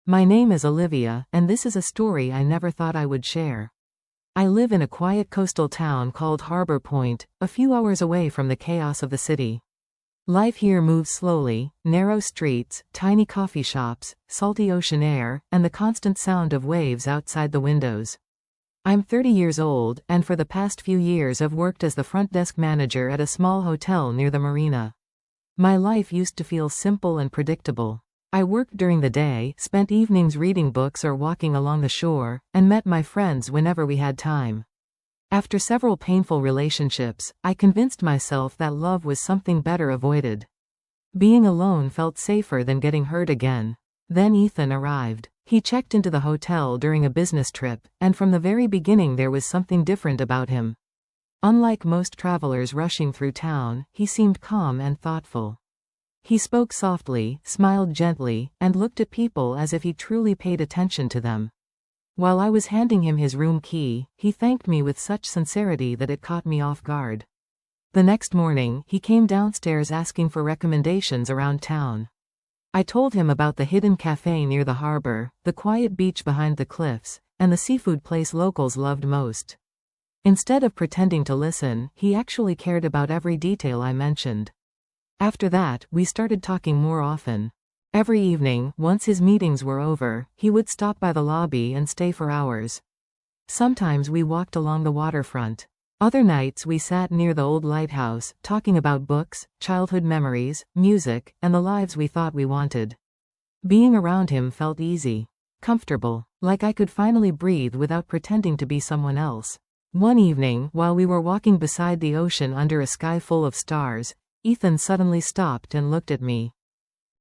My name is Olivia, and this is a story I never thought I would share. I live in a quiet coastal town called Harbor Point, a few hours away from the chaos of the city. Life here moves slowly: narrow streets, tiny coffee shops, salty ocean air, and the constant sound of waves outside the windows. I'm 30 years old, and for the past few years I've worked as the front desk manager at a small hotel near the marina. My life used to feel simple and predictable. I worked during the day, spent evenings reading books or walking along the shore, and met my friends whenever we had time. After several painful relationships, I convinced myself that love was something better avoided. Being alone felt safer than getting hurt again. Then Ethan arrived. He checked into the hotel during a business trip, and from the very beginning there was something different about him. Unlike most travelers rushing through town, he seemed calm and thoughtful. He spoke softly, smiled gently, and looked at people as if he truly paid attention to them. While I was handing him his room key, he thanked me with such sincerity that it caught me off guard. The next morning, he came downstairs asking for recommendations around town. I told him about the hidden cafe near the harbor, the quiet beach behind the cliffs, and the seafood place locals loved most. Instead of pretending to listen, he actually cared about every detail I mentioned. After that, we started talking more often. Every evening, once his meetings were over, he would stop by the lobby and stay for hours. Sometimes we walked along the waterfront. Other nights we sat near the old lighthouse, talking about books, childhood memories, music, and the lives we thought we wanted. Being around him felt easy, comfortable, like I could finally breathe without pretending to be someone else. One evening, while we were walking beside the ocean under a sky full of stars, Ethan suddenly stopped and looked at me.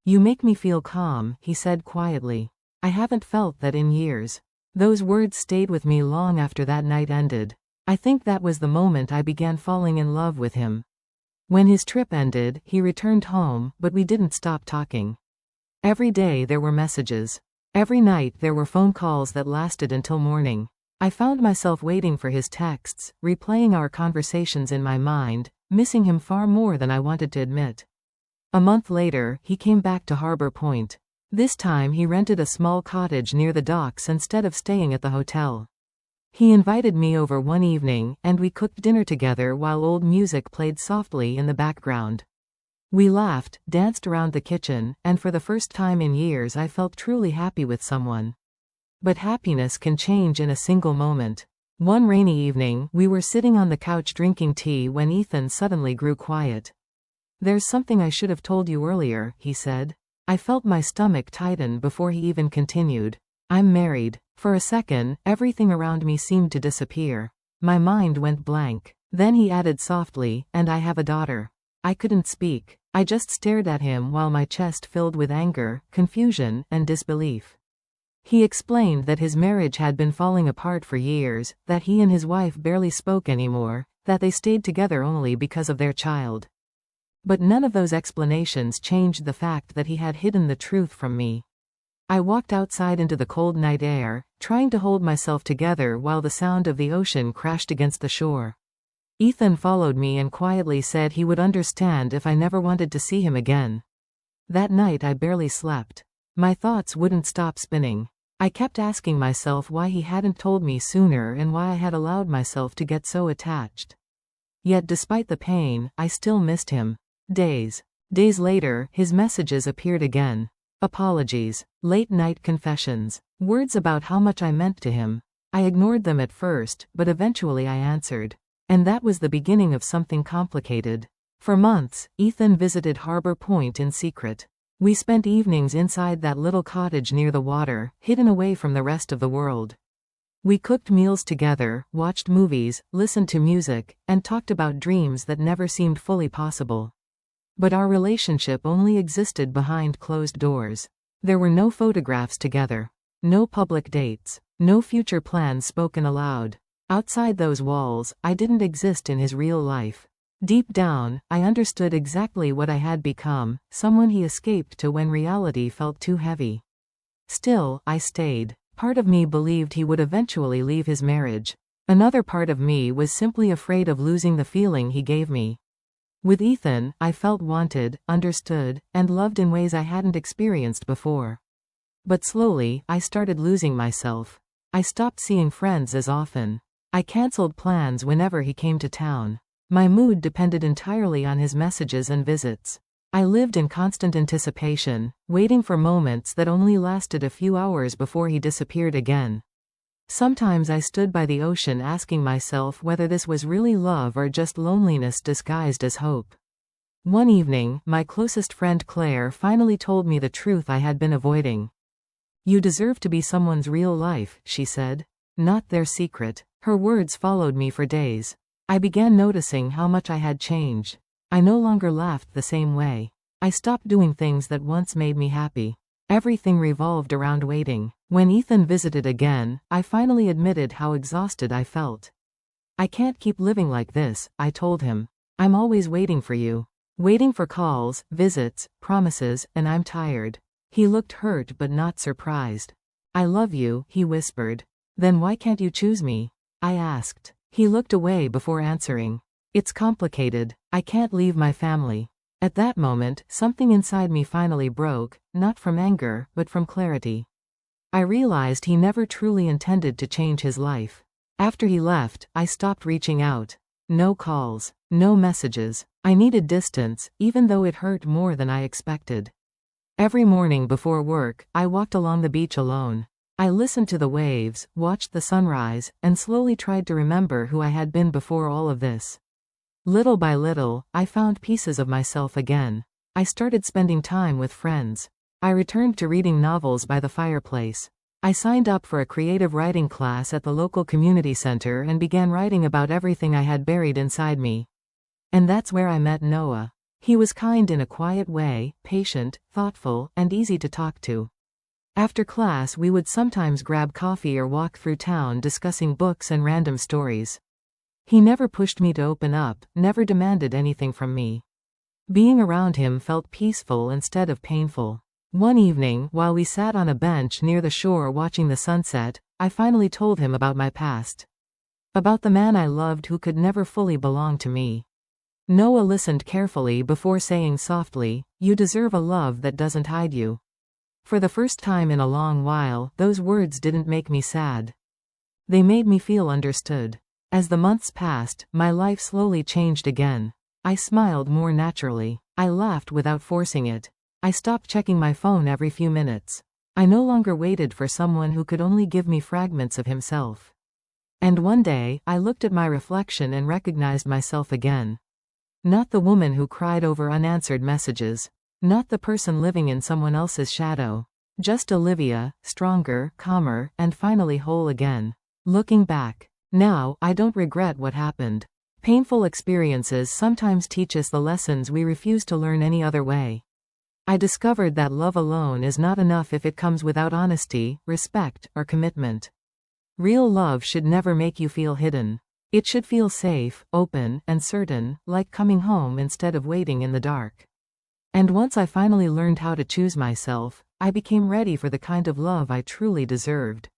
"You make me feel calm," he said quietly. "I haven't felt that in years." Those words stayed with me long after that night ended. I think that was the moment I began falling in love with him. When his trip ended, he returned home, but we didn't stop talking. Every day there were messages. Every night there were phone calls that lasted until morning. I found myself waiting for his texts, replaying our conversations in my mind, missing him far more than I wanted to admit. A month later, he came back to Harbor Point. This time he rented a small cottage near the docks instead of staying at the hotel. He invited me over one evening, and we cooked dinner together while old music played softly in the background. We laughed, danced around the kitchen, and for the first time in years I felt truly happy with someone. But happiness can change in a single moment. One rainy evening, we were sitting on the couch drinking tea when Ethan suddenly grew quiet. "There's something I should have told you earlier," he said. I felt my stomach tighten before he even continued. "I'm married." For a second, everything around me seemed to disappear. My mind went blank. Then he added softly, "And I have a daughter." I couldn't speak. I just stared at him while my chest filled with anger, confusion, and disbelief. He explained that his marriage had been falling apart for years, that he and his wife barely spoke anymore, that they stayed together only because of their child. But none of those explanations changed the fact that he had hidden the truth from me. I walked outside into the cold night air, trying to hold myself together while the sound of the ocean crashed against the shore. Ethan followed me and quietly said he would understand if I never wanted to see him again. That night I barely slept. My thoughts wouldn't stop spinning. I kept asking myself why he hadn't told me sooner and why I had allowed myself to get so attached. Yet despite the pain, I still missed him. Days later, his messages appeared again. Apologies, late-night confessions, words about how much I meant to him. I ignored them at first, but eventually I answered. And that was the beginning of something complicated. For months, Ethan visited Harbor Point in secret. We spent evenings inside that little cottage near the water, hidden away from the rest of the world. We cooked meals together, watched movies, listened to music, and talked about dreams that never seemed fully possible. But our relationship only existed behind closed doors. There were no photographs together, no public dates, no future plans spoken aloud. Outside those walls, I didn't exist in his real life. Deep down, I understood exactly what I had become, someone he escaped to when reality felt too heavy. Still, I stayed. Part of me believed he would eventually leave his marriage. Another part of me was simply afraid of losing the feeling he gave me. With Ethan, I felt wanted, understood, and loved in ways I hadn't experienced before. But slowly, I started losing myself. I stopped seeing friends as often. I cancelled plans whenever he came to town. My mood depended entirely on his messages and visits. I lived in constant anticipation, waiting for moments that only lasted a few hours before he disappeared again. Sometimes I stood by the ocean asking myself whether this was really love or just loneliness disguised as hope. One evening, my closest friend Claire finally told me the truth I had been avoiding. "You deserve to be someone's real life," she said. Not their secret. Her words followed me for days. I began noticing how much I had changed. I no longer laughed the same way. I stopped doing things that once made me happy. Everything revolved around waiting. When Ethan visited again, I finally admitted how exhausted I felt. "I can't keep living like this," I told him. "I'm always waiting for you. Waiting for calls, visits, promises, and I'm tired." He looked hurt but not surprised. "I love you," he whispered. "Then why can't you choose me?" I asked. He looked away before answering. "It's complicated. I can't leave my family." At that moment, something inside me finally broke, not from anger, but from clarity. I realized he never truly intended to change his life. After he left, I stopped reaching out. No calls, no messages. I needed distance, even though it hurt more than I expected. Every morning before work, I walked along the beach alone. I listened to the waves, watched the sunrise, and slowly tried to remember who I had been before all of this. Little by little, I found pieces of myself again. I started spending time with friends. I returned to reading novels by the fireplace. I signed up for a creative writing class at the local community center and began writing about everything I had buried inside me. And that's where I met Noah. He was kind in a quiet way, patient, thoughtful, and easy to talk to. After class, we would sometimes grab coffee or walk through town discussing books and random stories. He never pushed me to open up, never demanded anything from me. Being around him felt peaceful instead of painful. One evening, while we sat on a bench near the shore watching the sunset, I finally told him about my past. About the man I loved who could never fully belong to me. Noah listened carefully before saying softly, "You deserve a love that doesn't hide you." For the first time in a long while, those words didn't make me sad. They made me feel understood. As the months passed, my life slowly changed again. I smiled more naturally. I laughed without forcing it. I stopped checking my phone every few minutes. I no longer waited for someone who could only give me fragments of himself. And one day, I looked at my reflection and recognized myself again. Not the woman who cried over unanswered messages. Not the person living in someone else's shadow. Just Olivia, stronger, calmer, and finally whole again. Looking back, now, I don't regret what happened. Painful experiences sometimes teach us the lessons we refuse to learn any other way. I discovered that love alone is not enough if it comes without honesty, respect, or commitment. Real love should never make you feel hidden. It should feel safe, open, and certain, like coming home instead of waiting in the dark. And once I finally learned how to choose myself, I became ready for the kind of love I truly deserved.